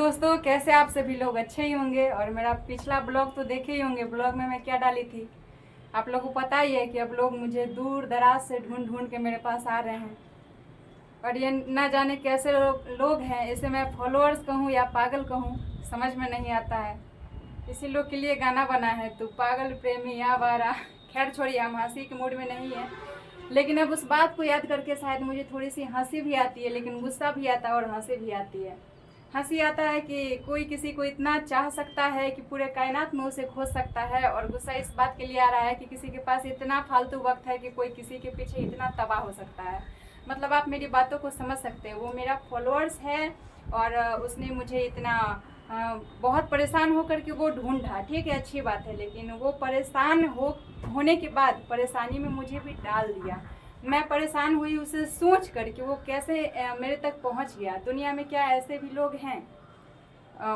दोस्तों, कैसे आप सभी लोग अच्छे ही होंगे। और मेरा पिछला ब्लॉग तो देखे ही होंगे। ब्लॉग में मैं क्या डाली थी आप लोगों को पता ही है कि अब लोग मुझे दूर दराज से ढूंढ ढूंढ के मेरे पास आ रहे हैं। और ये ना जाने कैसे लोग हैं, इसे मैं फॉलोअर्स कहूँ या पागल कहूँ समझ में नहीं आता है। इसी लोग के लिए गाना बना है, तू पागल प्रेमी या वारा। खैर छोड़िए, हम हंसी के मूड में नहीं है। लेकिन अब उस बात को याद करके शायद मुझे थोड़ी सी हंसी भी आती है, लेकिन गुस्सा भी आता है और हंसी भी आती है। हंसी आता है कि कोई किसी को इतना चाह सकता है कि पूरे कायनात में उसे खोज सकता है, और गुस्सा इस बात के लिए आ रहा है कि किसी के पास इतना फालतू वक्त है कि कोई किसी के पीछे इतना तबाह हो सकता है। मतलब आप मेरी बातों को समझ सकते हैं। वो मेरा फॉलोअर्स है और उसने मुझे इतना बहुत परेशान होकर के वो ढूंढा। ठीक है, अच्छी बात है, लेकिन वो परेशान होने के बाद परेशानी में मुझे भी डाल दिया। मैं परेशान हुई उसे सोच कर कि वो कैसे मेरे तक पहुंच गया। दुनिया में क्या ऐसे भी लोग हैं?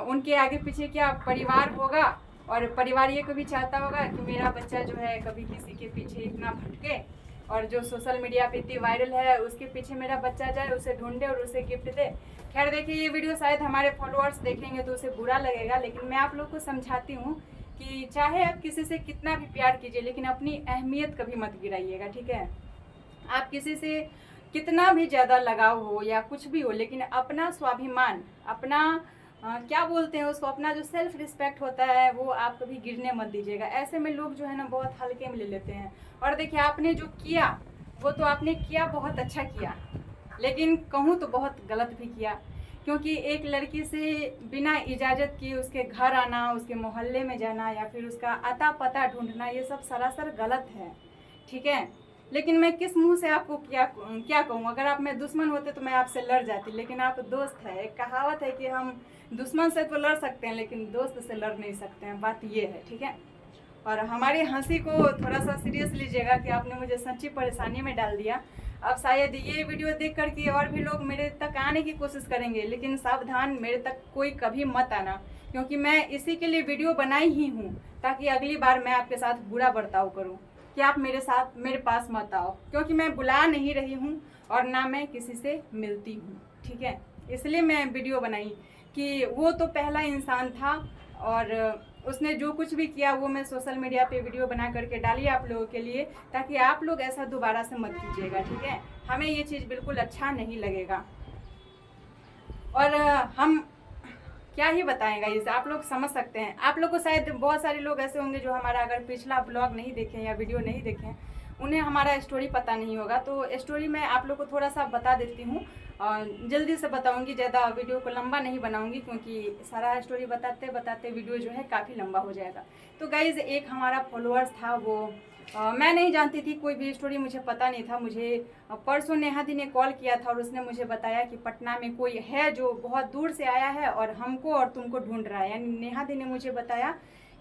उनके आगे पीछे क्या परिवार होगा, और परिवार ये कभी चाहता होगा कि मेरा बच्चा जो है कभी किसी के पीछे इतना भटके, और जो सोशल मीडिया पे इतनी वायरल है उसके पीछे मेरा बच्चा जाए, उसे ढूंढे और उसे गिफ्ट दे। खैर देखिए, ये वीडियो शायद हमारे फॉलोअर्स देखेंगे तो उसे बुरा लगेगा, लेकिन मैं आप लोग को समझाती हूँ कि चाहे आप किसी से कितना भी प्यार कीजिए, लेकिन अपनी अहमियत कभी मत गिराइएगा। ठीक है, आप किसी से कितना भी ज़्यादा लगाव हो या कुछ भी हो, लेकिन अपना स्वाभिमान, अपना क्या बोलते हैं उसको, अपना जो सेल्फ रिस्पेक्ट होता है वो आप कभी गिरने मत दीजिएगा। ऐसे में लोग जो है ना बहुत हल्के में ले लेते हैं। और देखिए, आपने जो किया वो तो आपने किया, बहुत अच्छा किया, लेकिन कहूँ तो बहुत गलत भी किया। क्योंकि एक लड़की से बिना इजाज़त की उसके घर आना, उसके मोहल्ले में जाना या फिर उसका अता पता ढूंढना, ये सब सरासर गलत है। ठीक है, लेकिन मैं किस मुंह से आपको क्या क्या कहूँ। अगर आप मेरे दुश्मन होते तो मैं आपसे लड़ जाती, लेकिन आप दोस्त है। एक कहावत है कि हम दुश्मन से तो लड़ सकते हैं लेकिन दोस्त से लड़ नहीं सकते हैं, बात ये है। ठीक है, और हमारी हंसी को थोड़ा सा सीरियस लीजिएगा कि आपने मुझे सच्ची परेशानी में डाल दिया। अब शायद ये वीडियो देख करके और भी लोग मेरे तक आने की कोशिश करेंगे, लेकिन सावधान, मेरे तक कोई कभी मत आना, क्योंकि मैं इसी के लिए वीडियो बनाई ही हूँ ताकि अगली बार मैं आपके साथ बुरा बर्ताव करूँ कि आप मेरे पास मत आओ, क्योंकि मैं बुला नहीं रही हूँ और ना मैं किसी से मिलती हूँ। ठीक है, इसलिए मैं वीडियो बनाई कि वो तो पहला इंसान था और उसने जो कुछ भी किया वो मैं सोशल मीडिया पे वीडियो बना करके डाली आप लोगों के लिए, ताकि आप लोग ऐसा दोबारा से मत कीजिएगा। ठीक है, हमें ये चीज़ बिल्कुल अच्छा नहीं लगेगा। और हम क्या ही बताएंगा, इसे आप लोग समझ सकते हैं। आप लोग को शायद बहुत सारे लोग ऐसे होंगे जो हमारा अगर पिछला ब्लॉग नहीं देखें या वीडियो नहीं देखें, उन्हें हमारा स्टोरी पता नहीं होगा। तो स्टोरी मैं आप लोग को थोड़ा सा बता देती हूँ, जल्दी से बताऊंगी, ज़्यादा वीडियो को लंबा नहीं बनाऊंगी, क्योंकि सारा स्टोरी बताते बताते वीडियो जो है काफ़ी लंबा हो जाएगा। तो गाइज़, एक हमारा फॉलोअर्स था, वो मैं नहीं जानती थी, कोई भी स्टोरी मुझे पता नहीं था। मुझे परसों नेहा दी ने कॉल किया था और उसने मुझे बताया कि पटना में कोई है जो बहुत दूर से आया है और हमको और तुमको ढूंढ रहा है। यानी नेहा दी ने मुझे बताया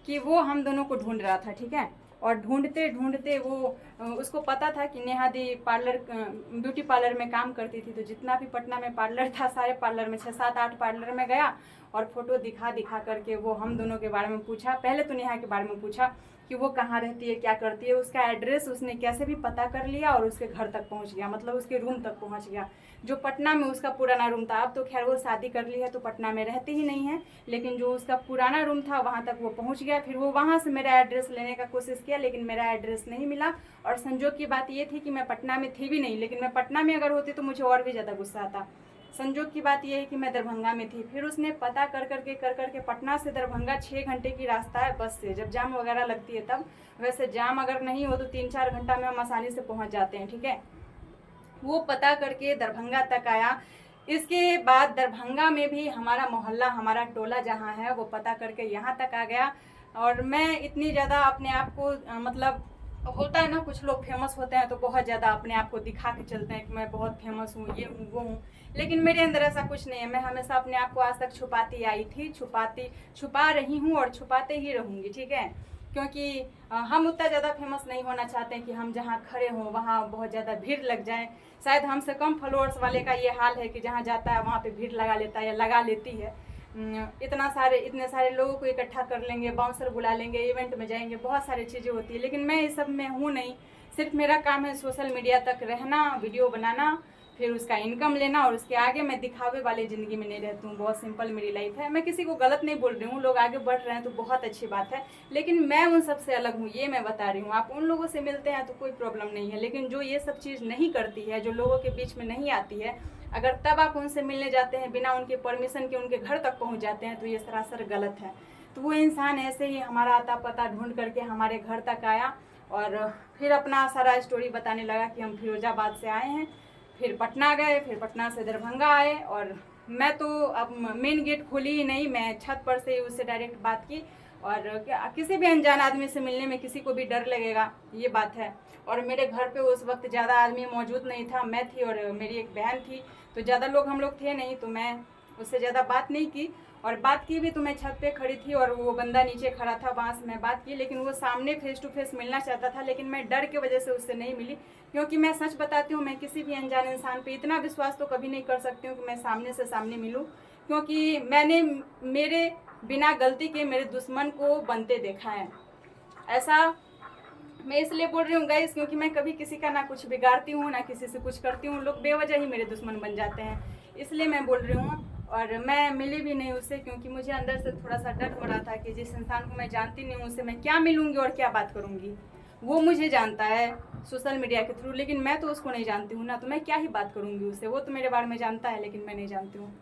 कि वो हम दोनों को ढूंढ रहा था। ठीक है, और ढूंढते ढूंढते वो उसको पता था कि नेहा दी ब्यूटी पार्लर में काम करती थी। तो जितना भी पटना में पार्लर था, सारे पार्लर में 6-7-8 पार्लर में गया और फोटो दिखा दिखा करके वो हम दोनों के बारे में पूछा। पहले तो नेहा के बारे में पूछा कि वो कहाँ रहती है, क्या करती है, उसका एड्रेस उसने कैसे भी पता कर लिया और उसके घर तक पहुंच गया, मतलब उसके रूम तक पहुंच गया, जो पटना में उसका पुराना रूम था। अब तो खैर वो शादी कर ली है तो पटना में रहती ही नहीं है, लेकिन जो उसका पुराना रूम था वहाँ तक वो पहुँच गया। फिर वो वहाँ से मेरा एड्रेस लेने का कोशिश किया, लेकिन मेरा एड्रेस नहीं मिला। और संजोग की बात ये थी कि मैं पटना में थी भी नहीं, लेकिन मैं पटना में अगर होती तो मुझे और भी ज़्यादा गुस्सा आता। संजोग की बात यह है कि मैं दरभंगा में थी। फिर उसने पता कर करके पटना से दरभंगा 6 घंटे की रास्ता है बस से, जब जाम वगैरह लगती है तब। वैसे जाम अगर नहीं हो तो 3-4 घंटा में हम आसानी से पहुंच जाते हैं। ठीक है, वो पता करके दरभंगा तक आया। इसके बाद दरभंगा में भी हमारा मोहल्ला, हमारा टोला जहाँ है, वो पता करके यहाँ तक आ गया। और मैं इतनी ज़्यादा अपने आप को मतलब होता है ना, कुछ लोग फेमस होते हैं तो बहुत ज़्यादा अपने आप को दिखा के चलते हैं कि मैं बहुत फेमस हूँ, ये हूँ वो हूँ, लेकिन मेरे अंदर ऐसा कुछ नहीं है। मैं हमेशा अपने आप को आज तक छुपाती आई थी, छुपा रही हूँ और छुपाते ही रहूँगी। ठीक है, क्योंकि हम उतना ज़्यादा फेमस नहीं होना चाहते हैं कि हम जहाँ खड़े हों वहाँ बहुत ज़्यादा भीड़ लग जाए। शायद हमसे कम फॉलोअर्स वाले का ये हाल है कि जहाँ जाता है वहाँ पे भीड़ लगा लेता है या लगा लेती है। इतने सारे लोगों को इकट्ठा कर लेंगे, बाउंसर बुला लेंगे, इवेंट में जाएंगे, बहुत सारी चीज़ें होती है, लेकिन मैं इस सब में हूँ नहीं। सिर्फ मेरा काम है सोशल मीडिया तक रहना, वीडियो बनाना, फिर उसका इनकम लेना, और उसके आगे मैं दिखावे वाली ज़िंदगी में नहीं रहती हूँ। बहुत सिंपल मेरी लाइफ है। मैं किसी को गलत नहीं बोल रही हूँ, लोग आगे बढ़ रहे हैं तो बहुत अच्छी बात है, लेकिन मैं उन सबसे अलग हूँ, ये मैं बता रही हूँ। आप उन लोगों से मिलते हैं तो कोई प्रॉब्लम नहीं है, लेकिन जो ये सब चीज़ नहीं करती है, जो लोगों के बीच में नहीं आती है, अगर तब आप उनसे मिलने जाते हैं, बिना उनके परमिशन के उनके घर तक पहुँच जाते हैं, तो ये सरासर गलत है। तो वो इंसान ऐसे ही हमारा आता पता ढूंढ करके हमारे घर तक आया और फिर अपना सारा स्टोरी बताने लगा कि हम फिरोजाबाद से आए हैं, फिर पटना गए, फिर पटना से दरभंगा आए। और मैं तो अब मेन गेट खोली ही नहीं, मैं छत पर से उससे डायरेक्ट बात की। और किसी भी अनजान आदमी से मिलने में किसी को भी डर लगेगा, ये बात है। और मेरे घर पे उस वक्त ज़्यादा आदमी मौजूद नहीं था, मैं थी और मेरी एक बहन थी, तो ज़्यादा लोग हम लोग थे नहीं, तो मैं उससे ज़्यादा बात नहीं की। और बात की भी तो मैं छत पे खड़ी थी और वो बंदा नीचे खड़ा था, वहाँ से मैं बात की, लेकिन वो सामने फेस टू फेस मिलना चाहता था, लेकिन मैं डर की वजह से उससे नहीं मिली। क्योंकि मैं सच बताती हूँ, मैं किसी भी अनजान इंसान पे इतना विश्वास तो कभी नहीं कर सकती हूँ कि मैं सामने से सामने मिलूँ, क्योंकि मैंने मेरे बिना गलती के मेरे दुश्मन को बनते देखा है। ऐसा मैं इसलिए बोल रही हूँ गाइस, क्योंकि मैं कभी किसी का ना कुछ बिगाड़ती हूँ ना किसी से कुछ करती हूँ, लोग बेवजह ही मेरे दुश्मन बन जाते हैं, इसलिए मैं बोल रही हूँ। और मैं मिली भी नहीं उससे, क्योंकि मुझे अंदर से थोड़ा सा डर हो रहा था कि जिस इंसान को मैं जानती नहीं हूँ उससे मैं क्या मिलूंगी और क्या बात करूँगी। वो मुझे जानता है सोशल मीडिया के थ्रू, लेकिन मैं तो उसको नहीं जानती हूँ ना, तो मैं क्या ही बात करूँगी उससे। वो तो मेरे बारे में जानता है, लेकिन मैं नहीं जानती हूँ।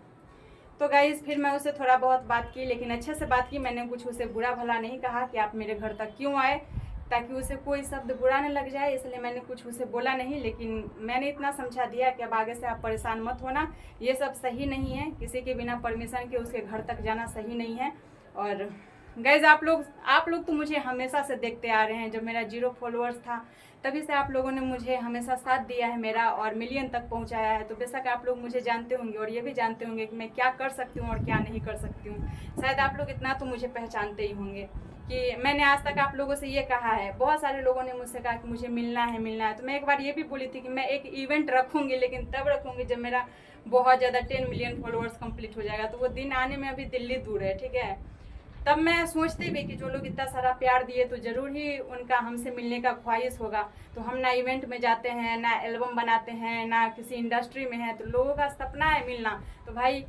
तो गाइज फिर मैं उससे थोड़ा बहुत बात की, लेकिन अच्छे से बात की, मैंने कुछ उसे बुरा भला नहीं कहा कि आप मेरे घर तक क्यों आए, ताकि उसे कोई शब्द बुरा न लग जाए, इसलिए मैंने कुछ उसे बोला नहीं। लेकिन मैंने इतना समझा दिया कि अब आगे से आप परेशान मत होना, ये सब सही नहीं है, किसी के बिना परमिशन के उसके घर तक जाना सही नहीं है। और गाइज आप लोग तो मुझे हमेशा से देखते आ रहे हैं, जब मेरा 0 फॉलोअर्स था तभी से आप लोगों ने मुझे हमेशा साथ दिया है मेरा, और मिलियन तक पहुंचाया है। तो बेशक आप लोग मुझे जानते होंगे और ये भी जानते होंगे कि मैं क्या कर सकती हूँ और क्या नहीं कर सकती हूँ। शायद आप लोग इतना तो मुझे पहचानते ही होंगे कि मैंने आज तक आप लोगों से ये कहा है, बहुत सारे लोगों ने मुझसे कहा कि मुझे मिलना है। तो मैं एक बार ये भी बोली थी कि मैं एक इवेंट रखूँगी, लेकिन तब रखूँगी जब मेरा बहुत ज़्यादा 10 मिलियन फॉलोअर्स कंप्लीट हो जाएगा। तो वो दिन आने में अभी दिल्ली दूर है, ठीक है। तब मैं सोचती भी कि जो लोग इतना सारा प्यार दिए तो ज़रूर ही उनका हमसे मिलने का ख्वाहिश होगा। तो हम ना इवेंट में जाते हैं, ना एल्बम बनाते हैं, ना किसी इंडस्ट्री में हैं, तो लोगों का सपना है मिलना, तो भाई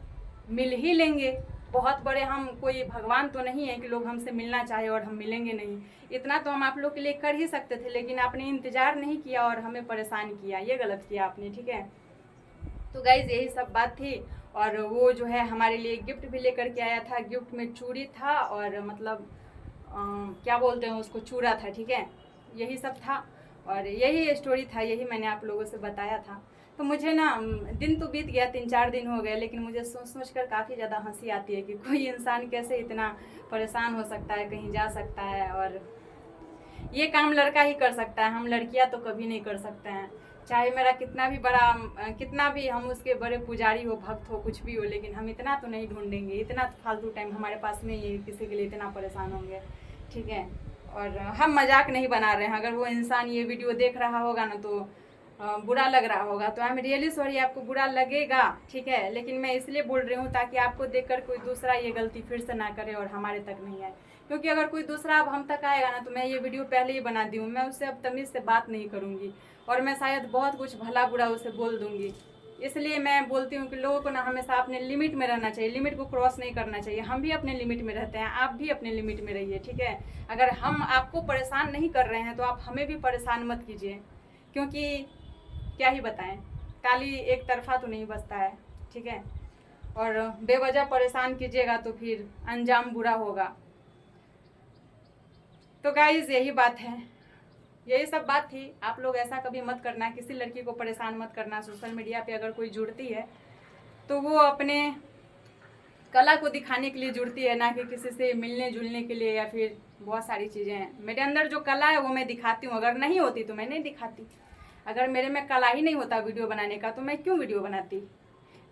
मिल ही लेंगे। बहुत बड़े हम कोई भगवान तो नहीं है कि लोग हमसे मिलना चाहे और हम मिलेंगे नहीं। इतना तो हम आप लोग के लिए कर ही सकते थे, लेकिन आपने इंतज़ार नहीं किया और हमें परेशान किया, ये गलत किया आपने, ठीक है। तो गाइज यही सब बात थी। और वो जो है हमारे लिए गिफ्ट भी लेकर के आया था, गिफ्ट में चूड़ी था और मतलब क्या बोलते हैं उसको, चूड़ा था, ठीक है। यही सब था और यही स्टोरी था, यही मैंने आप लोगों से बताया था। तो मुझे ना दिन तो बीत गया, 3-4 दिन हो गए, लेकिन मुझे सोच कर काफ़ी ज़्यादा हंसी आती है कि कोई इंसान कैसे इतना परेशान हो सकता है, कहीं जा सकता है। और ये काम लड़का ही कर सकता है, हम लड़कियां तो कभी नहीं कर सकते हैं। चाहे मेरा कितना भी बड़ा, कितना भी हम उसके बड़े पुजारी हो, भक्त हो, कुछ भी हो, लेकिन हम इतना तो नहीं ढूंढेंगे, इतना फालतू टाइम हमारे पास नहीं है किसी के लिए इतना परेशान होंगे, ठीक है। और हम मजाक नहीं बना रहे हैं, अगर वो इंसान ये वीडियो देख रहा होगा ना तो बुरा लग रहा होगा, तो आई एम रियली सॉरी, आपको बुरा लगेगा, ठीक है। लेकिन मैं इसलिए बोल रही हूँ ताकि आपको देखकर कोई दूसरा ये गलती फिर से ना करे और हमारे तक नहीं आए। क्योंकि अगर कोई दूसरा अब हम तक आएगा ना तो मैं ये वीडियो पहले ही बना दी हूँ, मैं उससे अब तमीज़ से बात नहीं करूँगी और मैं शायद बहुत कुछ भला बुरा उसे बोल दूँगी। इसलिए मैं बोलती हूँ कि लोगों को ना हमेशा अपने लिमिट में रहना चाहिए, लिमिट को क्रॉस नहीं करना चाहिए। हम भी अपने लिमिट में रहते हैं, आप भी अपने लिमिट में रहिए, ठीक है। अगर हम आपको परेशान नहीं कर रहे हैं तो आप हमें भी परेशान मत कीजिए, क्योंकि क्या ही बताएं, ताली एक तरफा तो नहीं बजता है, ठीक है। और बेवजह परेशान कीजिएगा तो फिर अंजाम बुरा होगा। तो गाइज यही बात है, यही सब बात थी। आप लोग ऐसा कभी मत करना, किसी लड़की को परेशान मत करना। सोशल मीडिया पे अगर कोई जुड़ती है तो वो अपने कला को दिखाने के लिए जुड़ती है, ना कि किसी से मिलने जुलने के लिए, या फिर बहुत सारी चीज़ें हैं। मेरे अंदर जो कला है वो मैं दिखाती हूँ, अगर नहीं होती तो मैं नहीं दिखाती। अगर मेरे में कला ही नहीं होता वीडियो बनाने का तो मैं क्यों वीडियो बनाती,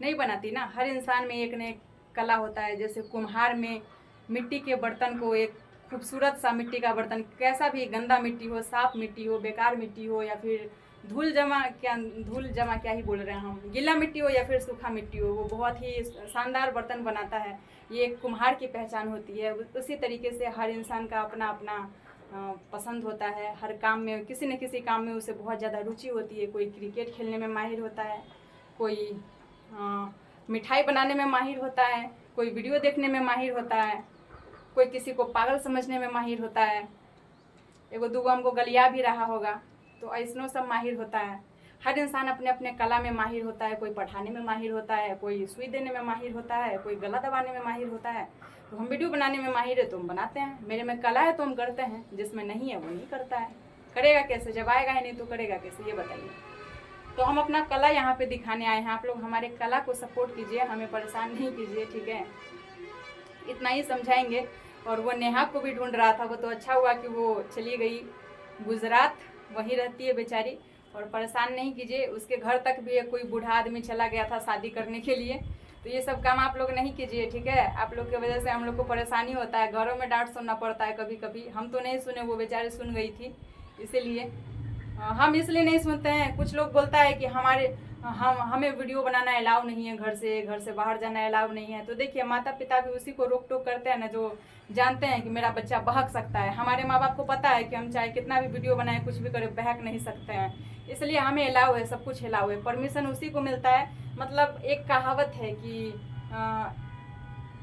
नहीं बनाती ना। हर इंसान में एक न एक कला होता है। जैसे कुम्हार में मिट्टी के बर्तन को एक खूबसूरत सा मिट्टी का बर्तन, कैसा भी गंदा मिट्टी हो, साफ मिट्टी हो, बेकार मिट्टी हो, या फिर धूल जमा क्या ही बोल रहे हैं हम, गीला मिट्टी हो या फिर सूखा मिट्टी हो, वो बहुत ही शानदार बर्तन बनाता है। ये एक कुम्हार की पहचान होती है। उसी तरीके से हर इंसान का अपना अपना पसंद होता है। हर काम में, किसी न किसी काम में उसे बहुत ज़्यादा रुचि होती है। कोई क्रिकेट खेलने में माहिर होता है, कोई मिठाई बनाने में माहिर होता है, कोई वीडियो देखने में माहिर होता है, कोई किसी को पागल समझने में माहिर होता है, एगो दूगो हमको गलिया भी रहा होगा, तो ऐसनो सब माहिर होता है। हर इंसान अपने अपने कला में माहिर होता है, कोई पढ़ाने में माहिर होता है, कोई सुई देने में माहिर होता है, कोई गला दबाने में माहिर होता है। तो हम वीडियो बनाने में माहिर है तो हम बनाते हैं, मेरे में कला है तो हम करते हैं, जिसमें नहीं है वो नहीं करता है। करेगा कैसे, जब आएगा ही नहीं तो करेगा कैसे, ये बताइए। तो हम अपना कला यहाँ पे दिखाने आए हैं, आप लोग हमारे कला को सपोर्ट कीजिए, हमें परेशान नहीं कीजिए, ठीक है। इतना ही समझाएंगे। और वो नेहा को भी ढूंढ रहा था, वो तो अच्छा हुआ कि वो चली गई गुजरात, वहीं रहती है बेचारी, और परेशान नहीं कीजिए। उसके घर तक भी एक कोई बूढ़ा आदमी चला गया था शादी करने के लिए, तो ये सब काम आप लोग नहीं कीजिए, ठीक है। आप लोग की वजह से हम लोग को परेशानी होता है, घरों में डांट सुनना पड़ता है कभी कभी। हम तो नहीं सुने, वो बेचारी सुन गई थी, इसीलिए हम इसलिए नहीं सुनते हैं। कुछ लोग बोलता है कि हमें वीडियो बनाना अलाउ नहीं है, घर से बाहर जाना अलाउ नहीं है। तो देखिए, माता पिता भी उसी को रोक टोक करते हैं ना, जो जानते हैं कि मेरा बच्चा बहक सकता है। हमारे माँ बाप को पता है कि हम चाहे कितना भी वीडियो बनाए, कुछ भी करें, बहक नहीं सकते हैं, इसलिए हमें अलाउ है, सब कुछ अलाउ है, परमिशन उसी को मिलता है। मतलब एक कहावत है कि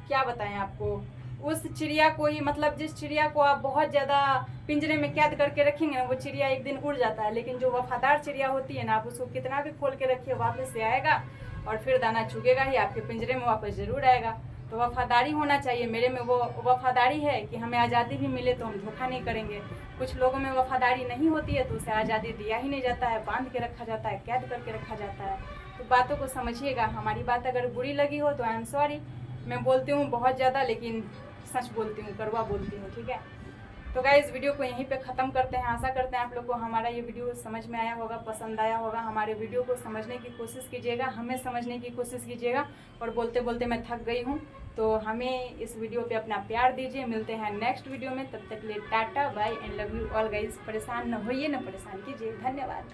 क्या बताएं आपको, उस चिड़िया को ही, मतलब जिस चिड़िया को आप बहुत ज़्यादा पिंजरे में कैद करके रखेंगे ना, वो चिड़िया एक दिन उड़ जाता है। लेकिन जो वफादार चिड़िया होती है ना, आप उसको कितना भी खोल के रखिए, वापस से आएगा और फिर दाना चुगेगा ही, आपके पिंजरे में वापस ज़रूर आएगा। तो वफादारी होना चाहिए, मेरे में वो वफादारी है कि हमें आज़ादी भी मिले तो हम धोखा नहीं करेंगे। कुछ लोगों में वफादारी नहीं होती है तो उसे आज़ादी दिया ही नहीं जाता है, बांध के रखा जाता है, कैद करके रखा जाता है। तो बातों को समझिएगा। हमारी बात अगर बुरी लगी हो तो आई एम सॉरी। मैं बोलती हूँ बहुत ज़्यादा, लेकिन सच बोलती हूँ, कड़वा बोलती हूँ, ठीक है। तो गाइस, वीडियो को यहीं पे ख़त्म करते हैं। आशा करते हैं आप लोग को हमारा ये वीडियो समझ में आया होगा, पसंद आया होगा। हमारे वीडियो को समझने की कोशिश कीजिएगा, हमें समझने की कोशिश कीजिएगा। और बोलते बोलते मैं थक गई हूँ, तो हमें इस वीडियो पे अपना प्यार दीजिए। मिलते हैं नेक्स्ट वीडियो में, तब तक के लिए tata bye and love you all guys. परेशान न होइए, न परेशान कीजिए। धन्यवाद।